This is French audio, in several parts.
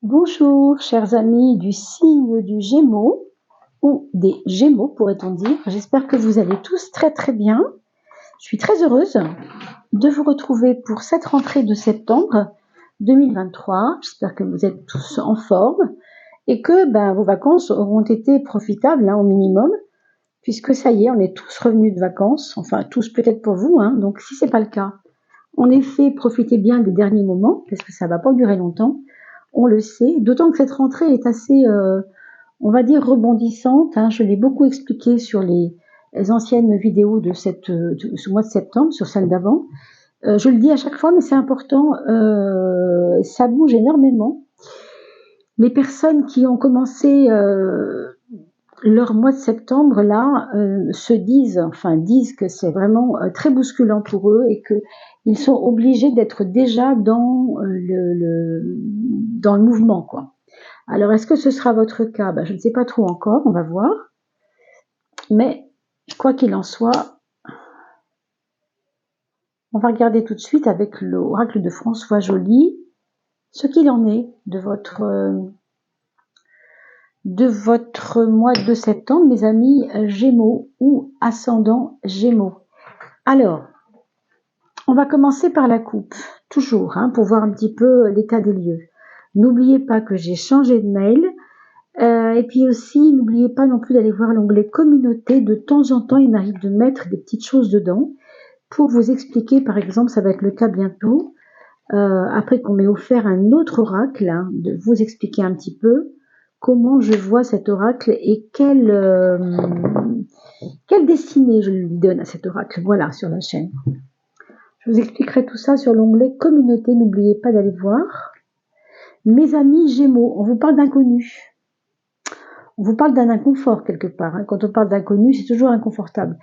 Bonjour, chers amis du signe du Gémeaux, ou des Gémeaux pourrait-on dire. J'espère que vous allez tous très très bien. Je suis très heureuse de vous retrouver pour cette rentrée de septembre 2023. J'espère que vous êtes tous en forme et que vos vacances auront été profitables au minimum, puisque ça y est, on est tous revenus de vacances, enfin tous peut-être pour vous, donc si c'est pas le cas, en effet, profitez bien des derniers moments, parce que ça va pas durer longtemps, on le sait, d'autant que cette rentrée est assez, on va dire, rebondissante. Je l'ai beaucoup expliqué sur les anciennes vidéos de ce mois de septembre, sur celle d'avant. Je le dis à chaque fois, mais c'est important, ça bouge énormément. Les personnes qui ont commencé leur mois de septembre là disent que c'est vraiment très bousculant pour eux et qu'ils sont obligés d'être déjà dans le mouvement, quoi. Alors est-ce que ce sera votre cas? Je ne sais pas trop encore, on va voir. Mais quoi qu'il en soit, on va regarder tout de suite avec l'oracle de François Joly ce qu'il en est de votre mois de septembre, mes amis Gémeaux ou ascendant Gémeaux. Alors, on va commencer par la coupe, toujours, pour voir un petit peu l'état des lieux. N'oubliez pas que j'ai changé de mail, et puis aussi, n'oubliez pas non plus d'aller voir l'onglet communauté. De temps en temps, il m'arrive de mettre des petites choses dedans pour vous expliquer, par exemple, ça va être le cas bientôt, après qu'on m'ait offert un autre oracle, de vous expliquer un petit peu comment je vois cet oracle et quelle destinée je lui donne à cet oracle, voilà, sur la chaîne. Je vous expliquerai tout ça sur l'onglet communauté, n'oubliez pas d'aller voir. Mes amis Gémeaux, on vous parle d'inconnu. On vous parle d'un inconfort quelque part. Quand on parle d'inconnu, c'est toujours inconfortable.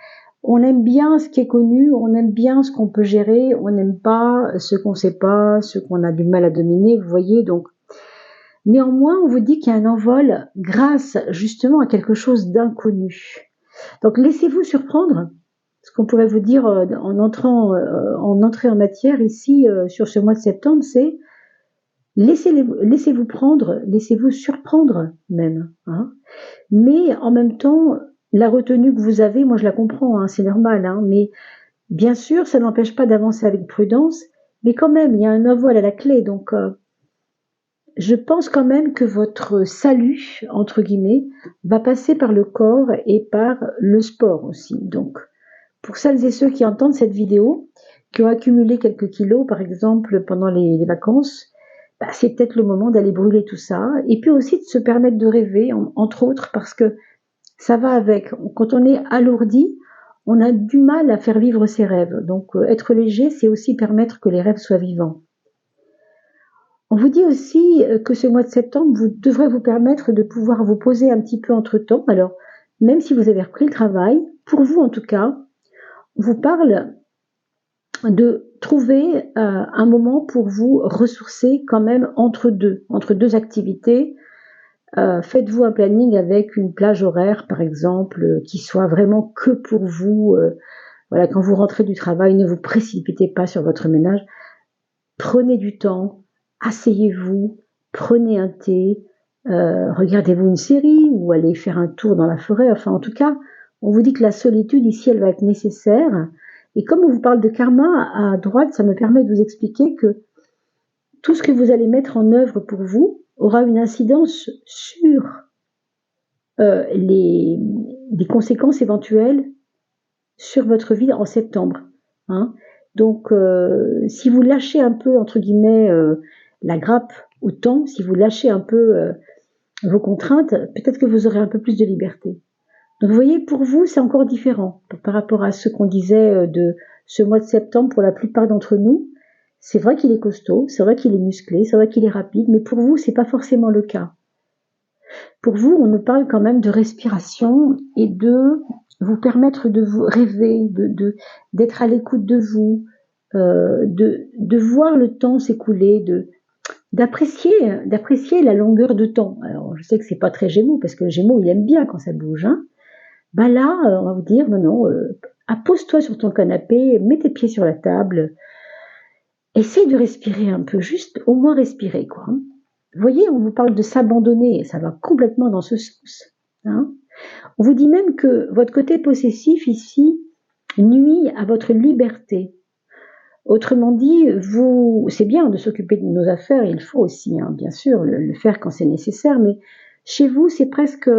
On aime bien ce qui est connu, on aime bien ce qu'on peut gérer, on n'aime pas ce qu'on ne sait pas, ce qu'on a du mal à dominer, vous voyez. Donc, néanmoins, on vous dit qu'il y a un envol grâce justement à quelque chose d'inconnu. Donc, laissez-vous surprendre. Ce qu'on pourrait vous dire en entrant en matière ici sur ce mois de septembre, c'est laissez-vous prendre, laissez-vous surprendre même. Mais en même temps, la retenue que vous avez, moi je la comprends, c'est normal, mais bien sûr, ça n'empêche pas d'avancer avec prudence, mais quand même, il y a un envol à la clé, donc je pense quand même que votre salut, entre guillemets, va passer par le corps et par le sport aussi. Donc, pour celles et ceux qui entendent cette vidéo, qui ont accumulé quelques kilos, par exemple, pendant les vacances, c'est peut-être le moment d'aller brûler tout ça, et puis aussi de se permettre de rêver, entre autres, parce que ça va avec. Quand on est alourdi, on a du mal à faire vivre ses rêves. Donc, être léger, c'est aussi permettre que les rêves soient vivants. On vous dit aussi que ce mois de septembre devrez vous permettre de pouvoir vous poser un petit peu entre-temps. Alors, même si vous avez repris le travail, pour vous en tout cas, on vous parle de trouver un moment pour vous ressourcer quand même entre deux activités. Faites-vous un planning avec une plage horaire, par exemple, qui soit vraiment que pour vous. Voilà, quand vous rentrez du travail, ne vous précipitez pas sur votre ménage. Prenez du temps, asseyez-vous, prenez un thé, regardez-vous une série ou allez faire un tour dans la forêt. Enfin, en tout cas, on vous dit que la solitude ici, elle va être nécessaire. Et comme on vous parle de karma à droite, ça me permet de vous expliquer que tout ce que vous allez mettre en œuvre pour vous aura une incidence sur les conséquences éventuelles sur votre vie en septembre. Donc, si vous lâchez un peu, entre guillemets, la grappe au temps, si vous lâchez un peu vos contraintes, peut-être que vous aurez un peu plus de liberté. Donc, vous voyez, pour vous, c'est encore différent par rapport à ce qu'on disait de ce mois de septembre pour la plupart d'entre nous. C'est vrai qu'il est costaud, c'est vrai qu'il est musclé, c'est vrai qu'il est rapide, mais pour vous, c'est pas forcément le cas. Pour vous, on nous parle quand même de respiration et de vous permettre de vous rêver, d'être à l'écoute de vous, de voir le temps s'écouler, d'apprécier la longueur de temps. Alors, je sais que c'est pas très Gémeaux, parce que le Gémeaux, il aime bien quand ça bouge. Là, on va vous dire, non, pose-toi sur ton canapé, mets tes pieds sur la table, essaye de respirer un peu, juste au moins respirer, quoi. Vous voyez, on vous parle de s'abandonner, ça va complètement dans ce sens. Hein. On vous dit même que votre côté possessif ici nuit à votre liberté. Autrement dit, c'est bien de s'occuper de nos affaires, il faut aussi, hein, bien sûr, le faire quand c'est nécessaire, mais chez vous, c'est presque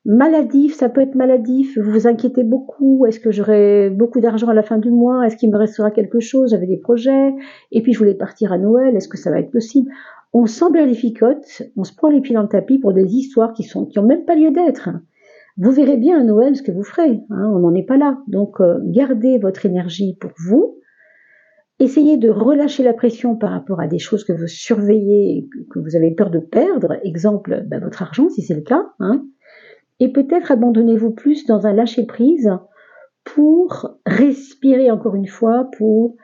maladif, ça peut être maladif, vous vous inquiétez beaucoup, est-ce que j'aurai beaucoup d'argent à la fin du mois, est-ce qu'il me restera quelque chose, j'avais des projets, et puis je voulais partir à Noël, est-ce que ça va être possible? On s'emberlificote, on se prend les pieds dans le tapis pour des histoires qui ont même pas lieu d'être. Vous verrez bien à Noël ce que vous ferez, hein, on n'en est pas là. Donc gardez votre énergie pour vous, essayez de relâcher la pression par rapport à des choses que vous surveillez, que vous avez peur de perdre, exemple votre argent si c'est le cas, hein, et peut-être abandonnez-vous plus dans un lâcher-prise pour respirer encore une fois, pour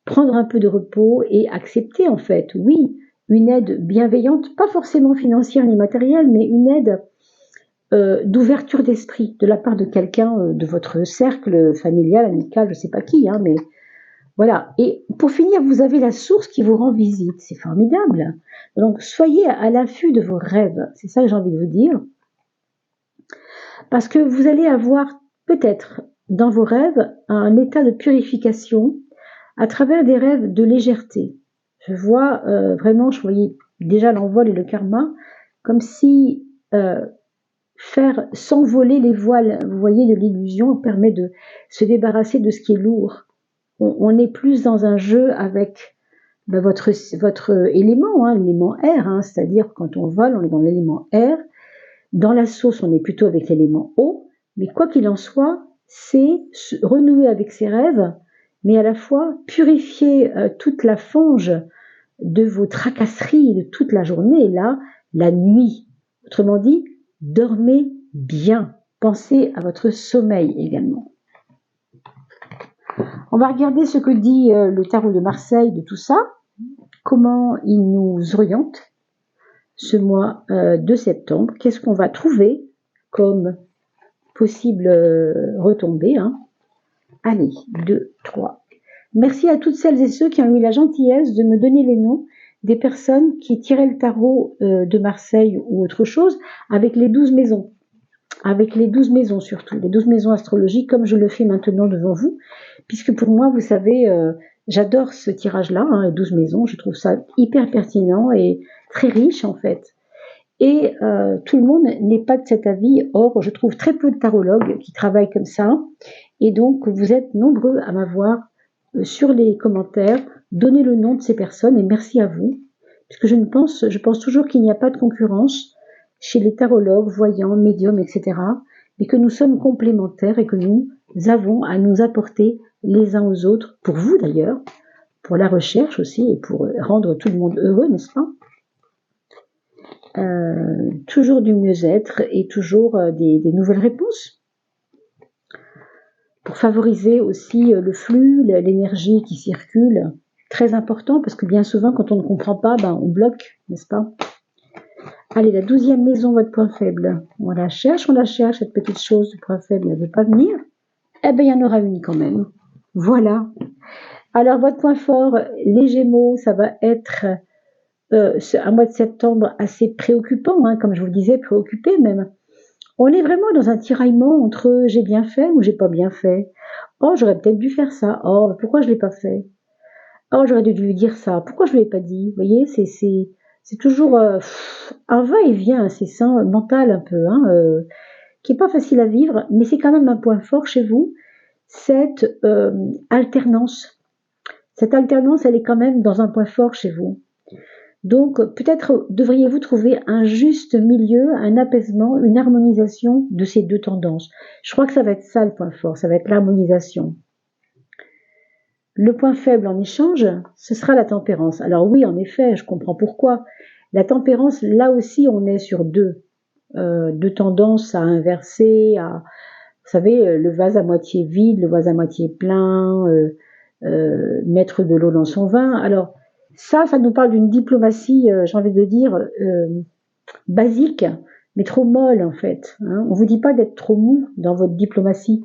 prendre un peu de repos et accepter en fait, oui, une aide bienveillante, pas forcément financière ni matérielle, mais une aide d'ouverture d'esprit de la part de quelqu'un de votre cercle familial, amical, je ne sais pas qui, hein, mais voilà. Et pour finir, vous avez la source qui vous rend visite, c'est formidable. Donc soyez à l'affût de vos rêves, c'est ça que j'ai envie de vous dire. Parce que vous allez avoir peut-être dans vos rêves un état de purification à travers des rêves de légèreté. Je vois vraiment, je voyais déjà l'envol et le karma, comme si faire s'envoler les voiles, vous voyez, de l'illusion permet de se débarrasser de ce qui est lourd. On est plus dans un jeu avec votre élément, hein, l'élément air, hein, c'est-à-dire quand on vole, on est dans l'élément air. Dans la sauce, on est plutôt avec l'élément eau. Mais quoi qu'il en soit, c'est renouer avec ses rêves, mais à la fois purifier toute la fange de vos tracasseries de toute la journée, et là, la nuit. Autrement dit, dormez bien. Pensez à votre sommeil également. On va regarder ce que dit le tarot de Marseille de tout ça, comment il nous oriente ce mois de septembre, qu'est-ce qu'on va trouver comme possible retombée. Hein. Allez, 2, 3. Merci à toutes celles et ceux qui ont eu la gentillesse de me donner les noms des personnes qui tiraient le tarot de Marseille ou autre chose avec les 12 maisons. Avec les 12 maisons surtout, les 12 maisons astrologiques, comme je le fais maintenant devant vous, puisque pour moi, vous savez, j'adore ce tirage-là, hein, les 12 maisons, je trouve ça hyper pertinent et très riche en fait. Et tout le monde n'est pas de cet avis, or je trouve très peu de tarologues qui travaillent comme ça, et donc vous êtes nombreux à m'avoir sur les commentaires donné le nom de ces personnes, et merci à vous, puisque je pense toujours qu'il n'y a pas de concurrence chez les tarologues, voyants, médiums, etc., mais que nous sommes complémentaires et que nous avons à nous apporter les uns aux autres, pour vous d'ailleurs, pour la recherche aussi, et pour rendre tout le monde heureux, n'est-ce pas ? Toujours du mieux-être et toujours des nouvelles réponses pour favoriser aussi le flux, l'énergie qui circule, très important parce que bien souvent quand on ne comprend pas, on bloque, n'est-ce pas? Allez, la 12e maison, votre point faible. On la cherche, cette petite chose, le point faible, elle ne veut pas venir. Eh bien, il y en aura une quand même. Voilà. Alors, votre point fort, les Gémeaux, ça va être un mois de septembre assez préoccupant, hein, comme je vous le disais, préoccupé même. On est vraiment dans un tiraillement entre j'ai bien fait ou j'ai pas bien fait. Oh, j'aurais peut-être dû faire ça. Oh, pourquoi je l'ai pas fait? Oh, j'aurais dû lui dire ça. Pourquoi je ne l'ai pas dit? Vous voyez, c'est toujours un va-et-vient incessant, mental un peu, hein, qui est pas facile à vivre, mais c'est quand même un point fort chez vous, cette alternance. Cette alternance, elle est quand même dans un point fort chez vous. Donc, peut-être devriez-vous trouver un juste milieu, un apaisement, une harmonisation de ces deux tendances. Je crois que ça va être ça le point fort, ça va être l'harmonisation. Le point faible en échange, ce sera la tempérance. Alors oui, en effet, je comprends pourquoi. La tempérance, là aussi, on est sur deux tendances à inverser, vous savez, le vase à moitié vide, le vase à moitié plein, mettre de l'eau dans son vin. Alors, ça nous parle d'une diplomatie, j'ai envie de dire, basique, mais trop molle en fait. Hein. On vous dit pas d'être trop mou dans votre diplomatie.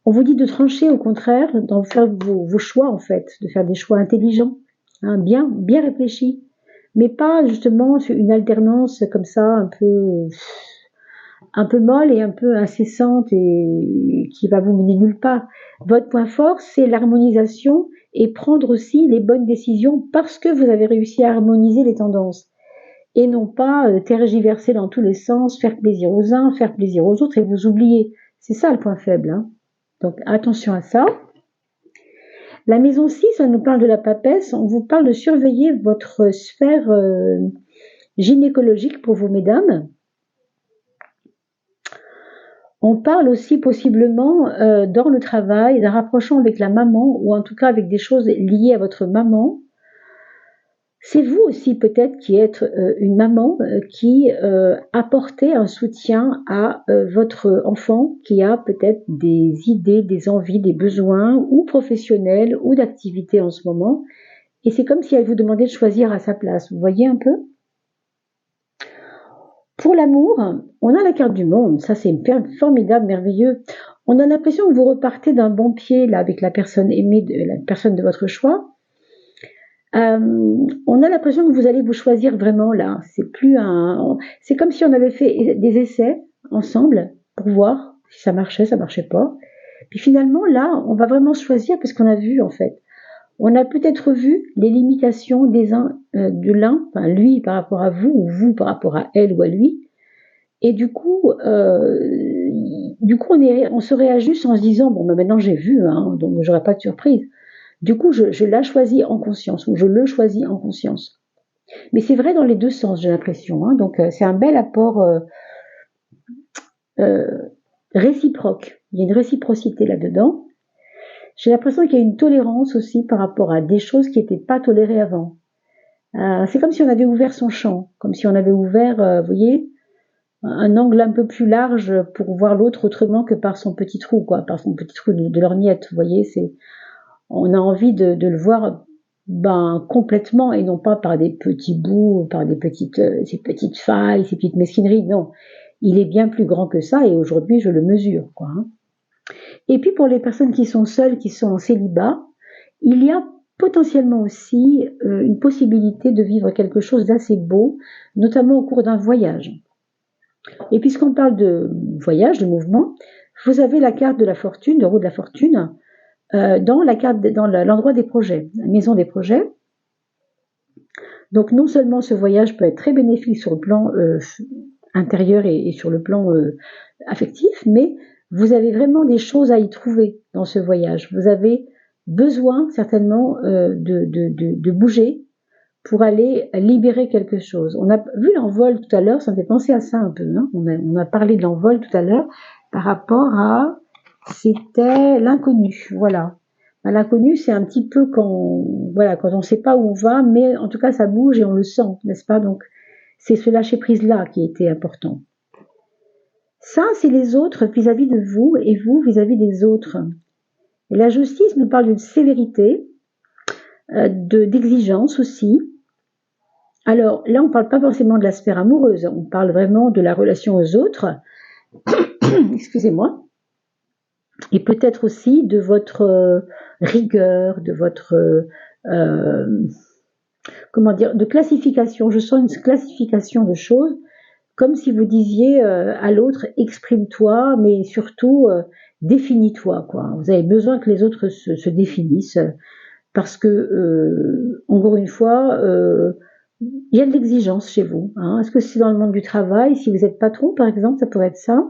On vous dit de trancher au contraire, d'en faire vos choix en fait, de faire des choix intelligents, hein, bien réfléchis. mais pas justement sur une alternance comme ça, un peu molle et un peu incessante et qui va vous mener nulle part. Votre point fort, c'est l'harmonisation et prendre aussi les bonnes décisions parce que vous avez réussi à harmoniser les tendances et non pas tergiverser dans tous les sens, faire plaisir aux uns, faire plaisir aux autres et vous oublier. C'est ça le point faible. Hein. Donc attention à ça. La maison 6, on nous parle de la papesse, on vous parle de surveiller votre sphère gynécologique pour vous, mesdames. On parle aussi possiblement dans le travail d'un rapprochement avec la maman ou en tout cas avec des choses liées à votre maman. C'est vous aussi peut-être qui êtes une maman qui apportez un soutien à votre enfant qui a peut-être des idées, des envies, des besoins ou professionnels ou d'activités en ce moment. Et c'est comme si elle vous demandait de choisir à sa place. Vous voyez un peu ? Pour l'amour, on a la carte du monde, ça c'est formidable, merveilleux. On a l'impression que vous repartez d'un bon pied là avec la personne aimée, la personne de votre choix. On a l'impression que vous allez vous choisir vraiment là. C'est comme si on avait fait des essais ensemble pour voir si ça marchait pas. Puis finalement là, on va vraiment se choisir parce qu'on a vu en fait. On a peut-être vu les limitations des uns de l'un, enfin lui par rapport à vous ou vous par rapport à elle ou à lui. Et du coup on se réajuste en se disant bon, ben maintenant j'ai vu, hein, donc j'aurai pas de surprise. Du coup, je la choisis en conscience ou je le choisis en conscience. Mais c'est vrai dans les deux sens, j'ai l'impression. Hein, donc c'est un bel apport réciproque. Il y a une réciprocité là-dedans. J'ai l'impression qu'il y a une tolérance aussi par rapport à des choses qui n'étaient pas tolérées avant. C'est comme si on avait ouvert son champ, comme si on avait ouvert, vous voyez, un angle un peu plus large pour voir l'autre autrement que par son petit trou, quoi, par son petit trou de lorgnette. Vous voyez, on a envie de le voir complètement et non pas par des petits bouts, par ces petites failles, ces petites mesquineries. Non, il est bien plus grand que ça et aujourd'hui je le mesure, quoi. Hein. Et puis pour les personnes qui sont seules, qui sont en célibat, il y a potentiellement aussi une possibilité de vivre quelque chose d'assez beau, notamment au cours d'un voyage. Et puisqu'on parle de voyage, de mouvement, vous avez la carte de la fortune, de roue de la fortune, dans l'endroit des projets, la maison des projets. Donc non seulement ce voyage peut être très bénéfique sur le plan intérieur et sur le plan affectif, mais vous avez vraiment des choses à y trouver dans ce voyage. Vous avez besoin certainement de bouger pour aller libérer quelque chose. On a vu l'envol tout à l'heure, ça me fait penser à ça un peu. Hein. On a parlé de l'envol tout à l'heure par rapport à... C'était l'inconnu, voilà. L'inconnu, c'est un petit peu quand on ne sait pas où on va, mais en tout cas, ça bouge et on le sent, n'est-ce pas? Donc, c'est ce lâcher-prise-là qui était important. Ça, c'est les autres vis-à-vis de vous et vous vis-à-vis des autres. Et la justice nous parle d'une sévérité, d'exigence aussi. Alors, là, on ne parle pas forcément de la sphère amoureuse, on parle vraiment de la relation aux autres. Excusez-moi. Et peut-être aussi de votre rigueur, de votre de classification. Je sens une classification de choses, comme si vous disiez à l'autre exprime-toi, mais surtout définis-toi, quoi. Vous avez besoin que les autres se définissent, parce que encore une fois, il y a de l'exigence chez vous. Hein. Est-ce que c'est dans le monde du travail? Si vous êtes patron, par exemple, ça pourrait être ça.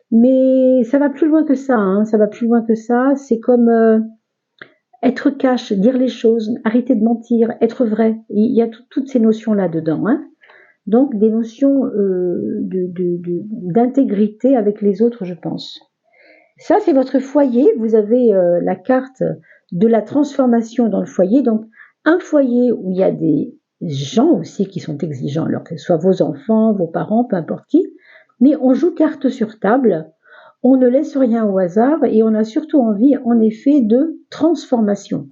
Mais ça va plus loin que ça, hein, ça va plus loin que ça. C'est comme être cash, dire les choses, arrêter de mentir, être vrai. Il y a toutes ces notions-là dedans. Hein. Donc des notions d'intégrité avec les autres, je pense. Ça, c'est votre foyer. Vous avez la carte de la transformation dans le foyer. Donc un foyer où il y a des gens aussi qui sont exigeants, alors que ce soit vos enfants, vos parents, peu importe qui. Mais on joue carte sur table, on ne laisse rien au hasard et on a surtout envie, en effet, de transformation.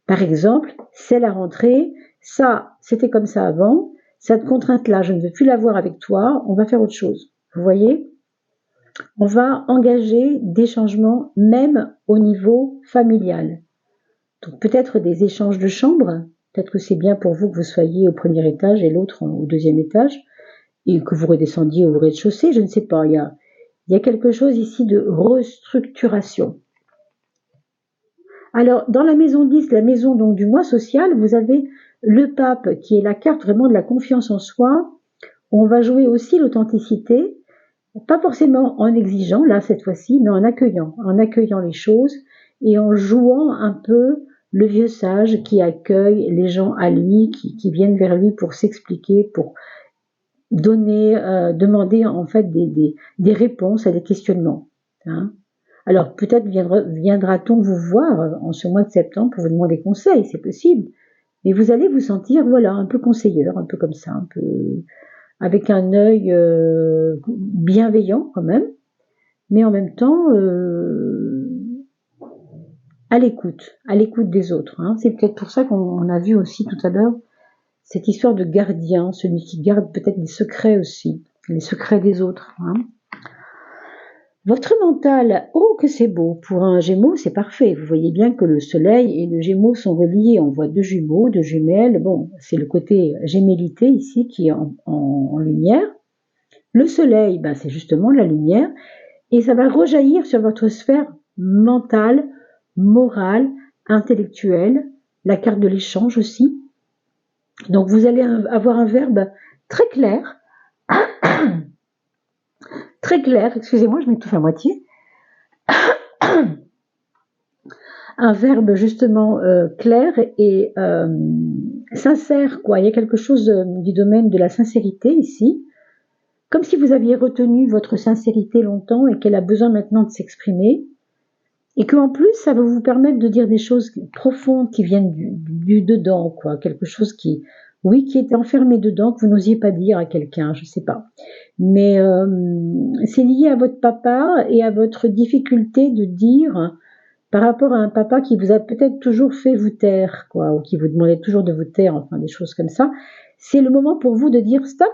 Par exemple, c'est la rentrée, ça, c'était comme ça avant, cette contrainte-là, je ne veux plus l'avoir avec toi, on va faire autre chose. Vous voyez ? On va engager des changements, même au niveau familial. Donc peut-être des échanges de chambres, Peut-être que c'est bien pour vous que vous soyez au premier étage et l'autre au deuxième étage, et que vous redescendiez au rez-de-chaussée, je ne sais pas. Il y a quelque chose ici de restructuration. Alors, dans la maison 10, la maison donc du moi social, vous avez le pape qui est la carte vraiment de la confiance en soi. On va jouer aussi l'authenticité, pas forcément en exigeant, là cette fois-ci, mais en accueillant les choses et en jouant un peu le vieux sage qui accueille les gens à lui, qui viennent vers lui pour s'expliquer, pour donner, demander en fait des réponses à des questionnements. Hein. Alors peut-être viendra-t-on vous voir en ce mois de septembre pour vous demander conseil, c'est possible. Mais vous allez vous sentir, voilà, un peu conseilleur, un peu comme ça, un peu avec un œil bienveillant quand même, mais en même temps à l'écoute des autres. Hein. C'est peut-être pour ça qu'on a vu aussi tout à l'heure cette histoire de gardien, celui qui garde peut-être des secrets aussi, les secrets des autres. Hein. Votre mental, oh que c'est beau, pour un Gémeaux c'est parfait, vous voyez bien que le soleil et le Gémeaux sont reliés, on voit deux jumeaux, deux jumelles, bon c'est le côté gémellité ici qui est en lumière. Le soleil, ben, c'est justement la lumière, et ça va rejaillir sur votre sphère mentale, morale, intellectuelle, la carte de l'échange aussi. Donc vous allez avoir un verbe très clair, excusez-moi, je m'étouffe à moitié, un verbe justement clair et sincère, quoi. Il y a quelque chose du domaine de la sincérité ici, comme si vous aviez retenu votre sincérité longtemps et qu'elle a besoin maintenant de s'exprimer, et qu'en plus ça va vous permettre de dire des choses profondes qui viennent du dedans, quoi. Quelque chose qui était enfermé dedans, que vous n'osiez pas dire à quelqu'un, je sais pas. Mais c'est lié à votre papa et à votre difficulté de dire par rapport à un papa qui vous a peut-être toujours fait vous taire, quoi, ou qui vous demandait toujours de vous taire, enfin des choses comme ça. C'est le moment pour vous de dire stop,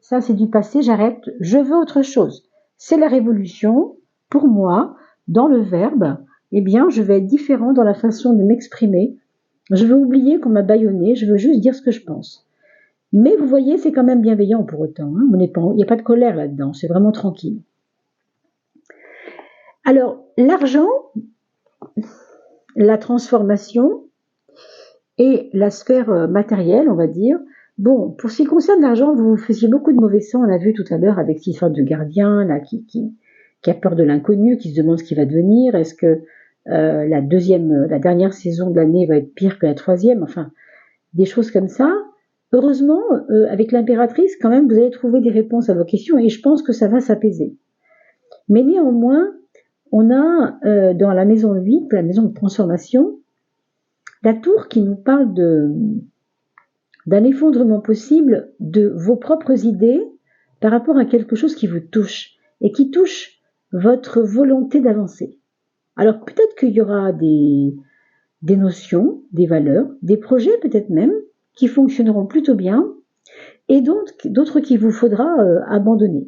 ça c'est du passé, j'arrête, je veux autre chose. C'est la révolution, pour moi, dans le verbe, eh bien je vais être différent dans la façon de m'exprimer. Je veux oublier qu'on m'a bâillonné, je veux juste dire ce que je pense. Mais vous voyez, c'est quand même bienveillant pour autant. Hein. Il n'y a pas de colère là-dedans, c'est vraiment tranquille. Alors, l'argent, la transformation et la sphère matérielle, on va dire. Bon, pour ce qui concerne l'argent, vous faisiez beaucoup de mauvais sang, on l'a vu tout à l'heure avec cette sorte de gardien là, qui a peur de l'inconnu, qui se demande ce qui va devenir. Est-ce que la dernière saison de l'année va être pire que la troisième? Enfin, des choses comme ça. Heureusement, avec l'impératrice, quand même, vous allez trouver des réponses à vos questions et je pense que ça va s'apaiser. Mais néanmoins, on a dans la maison 8, la maison de transformation, la tour qui nous parle d'un effondrement possible de vos propres idées par rapport à quelque chose qui vous touche et qui touche votre volonté d'avancer. Alors peut-être qu'il y aura des notions, des valeurs, des projets peut-être même, qui fonctionneront plutôt bien, et d'autres qu'il vous faudra abandonner.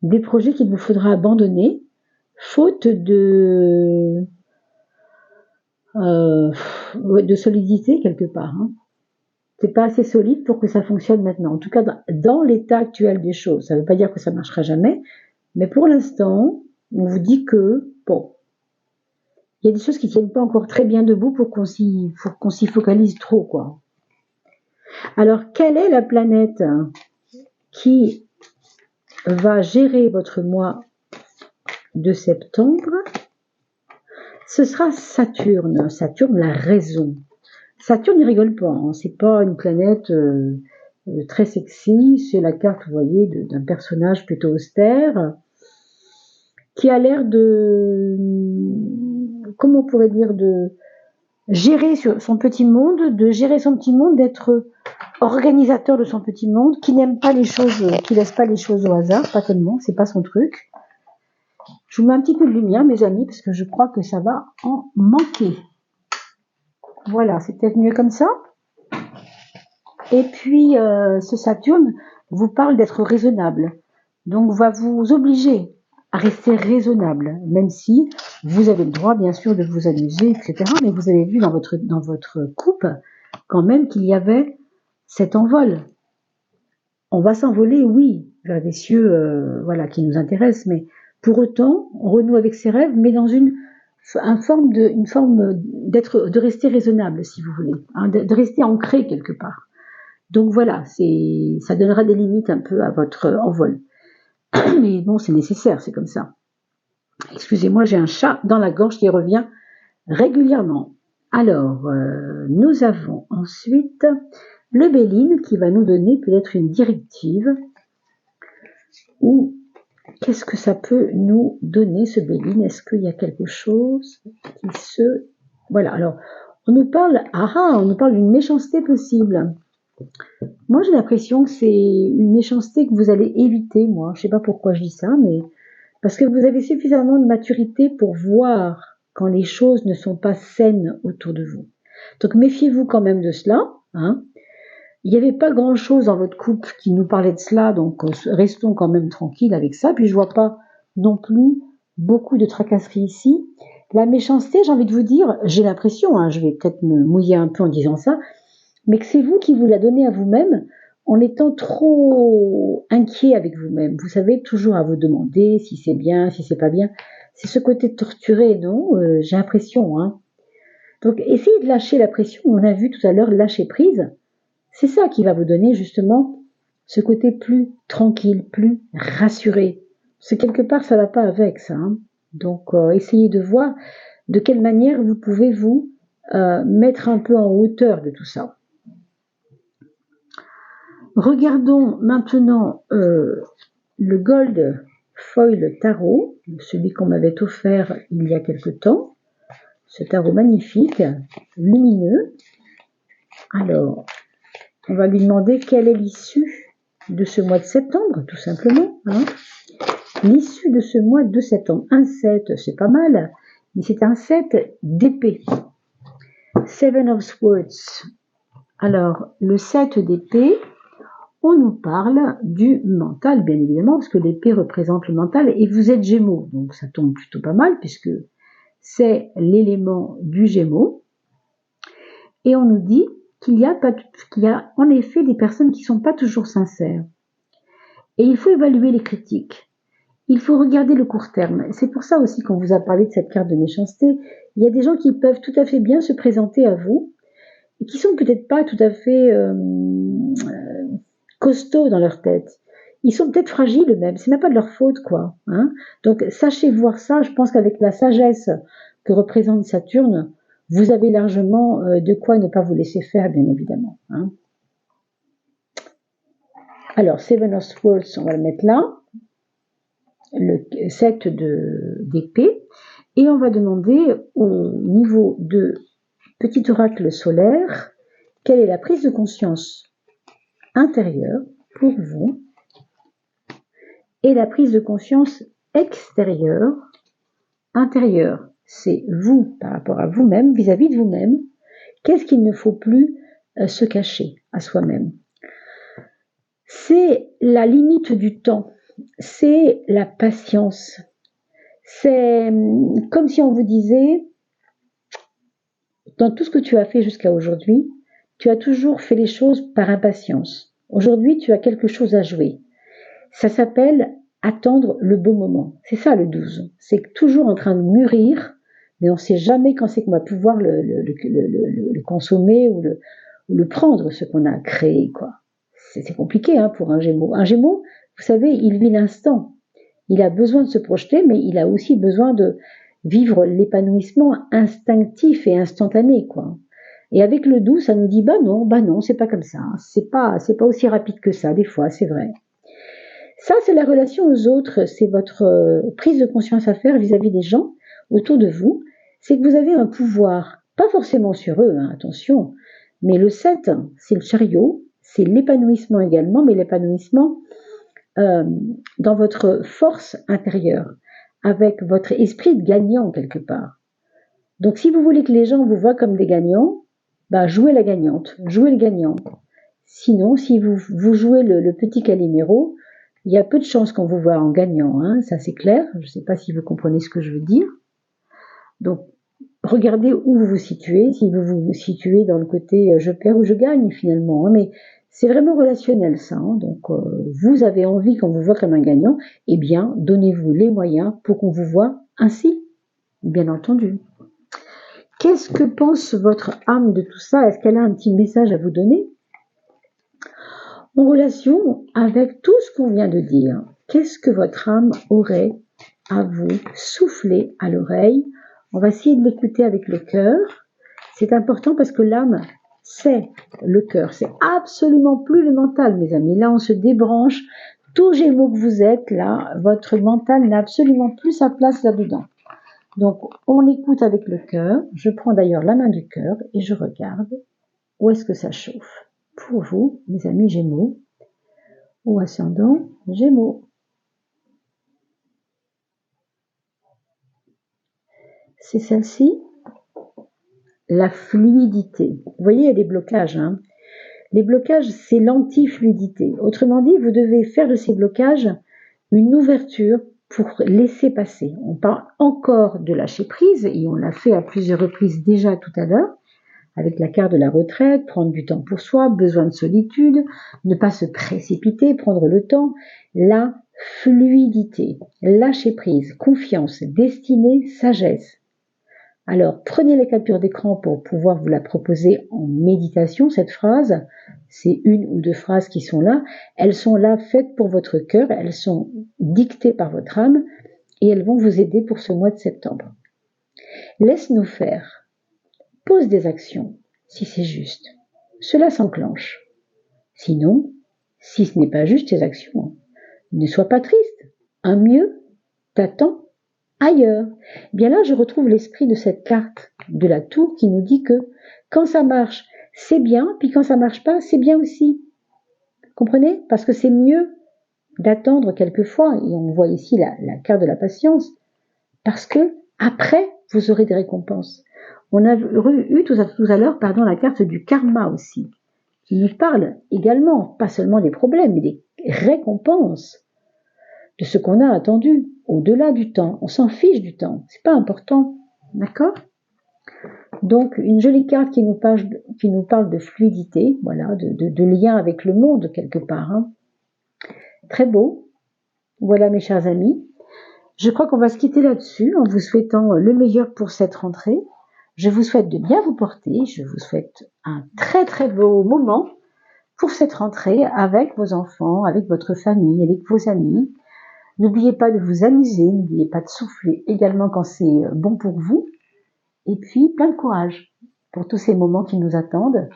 Des projets qu'il vous faudra abandonner, faute de solidité quelque part. Hein. C'est pas assez solide pour que ça fonctionne maintenant. En tout cas, dans l'état actuel des choses. Ça ne veut pas dire que ça ne marchera jamais, mais pour l'instant, on vous dit que, bon, il y a des choses qui ne tiennent pas encore très bien debout pour qu'on s'y focalise trop, quoi. Alors, quelle est la planète qui va gérer votre mois de septembre? Ce sera Saturne. Saturne, la raison. Saturne, il rigole pas. Hein. C'est pas une planète très sexy. C'est la carte, vous voyez, d'un personnage plutôt austère qui a l'air de, comment on pourrait dire, de gérer son petit monde, d'être organisateur de son petit monde, qui n'aime pas les choses, qui laisse pas les choses au hasard, pas tellement, c'est pas son truc. Je vous mets un petit peu de lumière, mes amis, parce que je crois que ça va en manquer. Voilà, c'est peut-être mieux comme ça. Et puis, ce Saturne vous parle d'être raisonnable. Donc, va vous obliger à rester raisonnable, même si Vous avez le droit, bien sûr, de vous amuser, etc. Mais vous avez vu dans votre coupe, quand même, qu'il y avait cet envol. On va s'envoler, oui, vers des cieux, voilà, qui nous intéressent, mais pour autant, on renoue avec ses rêves, mais dans une forme de rester raisonnable, si vous voulez, hein, de rester ancré quelque part. Donc voilà, ça donnera des limites un peu à votre envol. Mais bon, c'est nécessaire, c'est comme ça. Excusez-moi, j'ai un chat dans la gorge qui revient régulièrement. Alors, nous avons ensuite le Béline qui va nous donner peut-être une directive, ou qu'est-ce que ça peut nous donner, ce Béline? Est-ce qu'il y a quelque chose qui se... Voilà, alors, on nous parle d'une méchanceté possible. Moi, j'ai l'impression que c'est une méchanceté que vous allez éviter, moi. Je sais pas pourquoi je dis ça, mais parce que vous avez suffisamment de maturité pour voir quand les choses ne sont pas saines autour de vous. Donc, méfiez-vous quand même de cela, hein. Il n'y avait pas grand-chose dans votre couple qui nous parlait de cela, donc restons quand même tranquilles avec ça. Puis je vois pas non plus beaucoup de tracasseries ici. La méchanceté, j'ai envie de vous dire, j'ai l'impression, hein, je vais peut-être me mouiller un peu en disant ça, mais que c'est vous qui vous la donnez à vous-même en étant trop inquiet avec vous-même. Vous savez, toujours à vous demander si c'est bien, si c'est pas bien. C'est ce côté torturé, non? J'ai l'impression, hein. Donc, essayez de lâcher la pression. On a vu tout à l'heure lâcher prise. C'est ça qui va vous donner justement ce côté plus tranquille, plus rassuré. Parce que quelque part, ça va pas avec ça, hein. Donc, essayez de voir de quelle manière vous pouvez vous mettre un peu en hauteur de tout ça. Regardons maintenant le Gold Foil Tarot, celui qu'on m'avait offert il y a quelque temps. Ce tarot magnifique, lumineux. Alors, on va lui demander quelle est l'issue de ce mois de septembre, tout simplement, hein. L'issue de ce mois de septembre. Un 7, c'est pas mal, mais c'est un 7 d'épée. Seven of Swords. Alors, le 7 d'épée, on nous parle du mental, bien évidemment, parce que l'épée représente le mental, et vous êtes Gémeaux, donc ça tombe plutôt pas mal, puisque c'est l'élément du Gémeaux. Et on nous dit qu'il y a en effet des personnes qui ne sont pas toujours sincères. Et il faut évaluer les critiques. Il faut regarder le court terme. C'est pour ça aussi qu'on vous a parlé de cette carte de méchanceté. Il y a des gens qui peuvent tout à fait bien se présenter à vous, et qui sont peut-être pas tout à fait costauds dans leur tête. Ils sont peut-être fragiles eux-mêmes, c'est même pas de leur faute, quoi, hein. Donc sachez voir ça, je pense qu'avec la sagesse que représente Saturne, vous avez largement de quoi ne pas vous laisser faire, bien évidemment, hein. Alors, Seven of Swords, on va le mettre là, le 7 d'épée, et on va demander au niveau de petit oracle solaire, quelle est la prise de conscience intérieure pour vous et la prise de conscience extérieure. Intérieure, c'est vous par rapport à vous-même, vis-à-vis de vous-même. Qu'est-ce qu'il ne faut plus se cacher à soi-même? C'est la limite du temps, c'est la patience. C'est comme si on vous disait, dans tout ce que tu as fait jusqu'à aujourd'hui, tu as toujours fait les choses par impatience. Aujourd'hui, tu as quelque chose à jouer. Ça s'appelle attendre le bon moment. C'est ça le 12. C'est toujours en train de mûrir, mais on ne sait jamais quand c'est qu'on va pouvoir le consommer ou le prendre, ce qu'on a créé, quoi. C'est compliqué, hein, pour un Gémeaux. Un Gémeaux, vous savez, il vit l'instant. Il a besoin de se projeter, mais il a aussi besoin de vivre l'épanouissement instinctif et instantané, quoi. Et avec le 12, ça nous dit, bah non, c'est pas comme ça. C'est pas aussi rapide que ça, des fois, c'est vrai. Ça, c'est la relation aux autres, c'est votre prise de conscience à faire vis-à-vis des gens autour de vous. C'est que vous avez un pouvoir, pas forcément sur eux, hein, attention, mais le 7, c'est le chariot, c'est l'épanouissement également, mais l'épanouissement dans votre force intérieure, avec votre esprit de gagnant quelque part. Donc si vous voulez que les gens vous voient comme des gagnants, bah jouez la gagnante, jouez le gagnant. Sinon, si vous jouez le petit Calimero, il y a peu de chances qu'on vous voit en gagnant, hein, ça c'est clair. Je ne sais pas si vous comprenez ce que je veux dire. Donc, regardez où vous vous situez, si vous vous situez dans le côté je perds ou je gagne finalement, hein, mais c'est vraiment relationnel ça. Hein, donc, vous avez envie qu'on vous voit comme un gagnant, eh bien, donnez-vous les moyens pour qu'on vous voit ainsi, bien entendu. Qu'est-ce que pense votre âme de tout ça? Est-ce qu'elle a un petit message à vous donner? En relation avec tout ce qu'on vient de dire, qu'est-ce que votre âme aurait à vous souffler à l'oreille? On va essayer de l'écouter avec le cœur. C'est important parce que l'âme, c'est le cœur. C'est absolument plus le mental, mes amis. Là, on se débranche. Tout Gémeaux que vous êtes, là, votre mental n'a absolument plus sa place là-dedans. Donc, on écoute avec le cœur. Je prends d'ailleurs la main du cœur et je regarde où est-ce que ça chauffe. Pour vous, mes amis Gémeaux, ou ascendant Gémeaux. C'est celle-ci, la fluidité. Vous voyez, il y a des blocages. Hein. Les blocages, c'est l'antifluidité. Autrement dit, vous devez faire de ces blocages une ouverture pour laisser passer. On parle encore de lâcher prise, et on l'a fait à plusieurs reprises déjà tout à l'heure, avec la carte de la retraite, prendre du temps pour soi, besoin de solitude, ne pas se précipiter, prendre le temps. La fluidité, lâcher prise, confiance, destinée, sagesse. Alors, prenez les captures d'écran pour pouvoir vous la proposer en méditation, cette phrase. C'est une ou deux phrases qui sont là. Elles sont là faites pour votre cœur, elles sont dictées par votre âme et elles vont vous aider pour ce mois de septembre. Laisse-nous faire. Pose des actions, si c'est juste. Cela s'enclenche. Sinon, si ce n'est pas juste tes actions, ne sois pas triste. Un mieux t'attend ailleurs. Bien là, je retrouve l'esprit de cette carte de la tour qui nous dit que quand ça marche, c'est bien, puis quand ça marche pas, c'est bien aussi. Comprenez? Parce que c'est mieux d'attendre quelquefois, et on voit ici la carte de la patience, parce que après, vous aurez des récompenses. On a eu tout à l'heure, la carte du karma aussi, qui nous parle également, pas seulement des problèmes, mais des récompenses de ce qu'on a attendu, au-delà du temps. On s'en fiche du temps, c'est pas important, d'accord? Donc, une jolie carte qui nous parle de fluidité, voilà, de lien avec le monde quelque part. Hein. Très beau. Voilà mes chers amis. Je crois qu'on va se quitter là-dessus en vous souhaitant le meilleur pour cette rentrée. Je vous souhaite de bien vous porter. Je vous souhaite un très très beau moment pour cette rentrée avec vos enfants, avec votre famille, avec vos amis. N'oubliez pas de vous amuser, n'oubliez pas de souffler également quand c'est bon pour vous. Et puis, plein de courage pour tous ces moments qui nous attendent.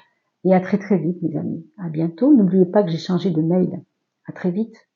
Et à très très vite, mes amis. À bientôt. N'oubliez pas que j'ai changé de mail. À très vite.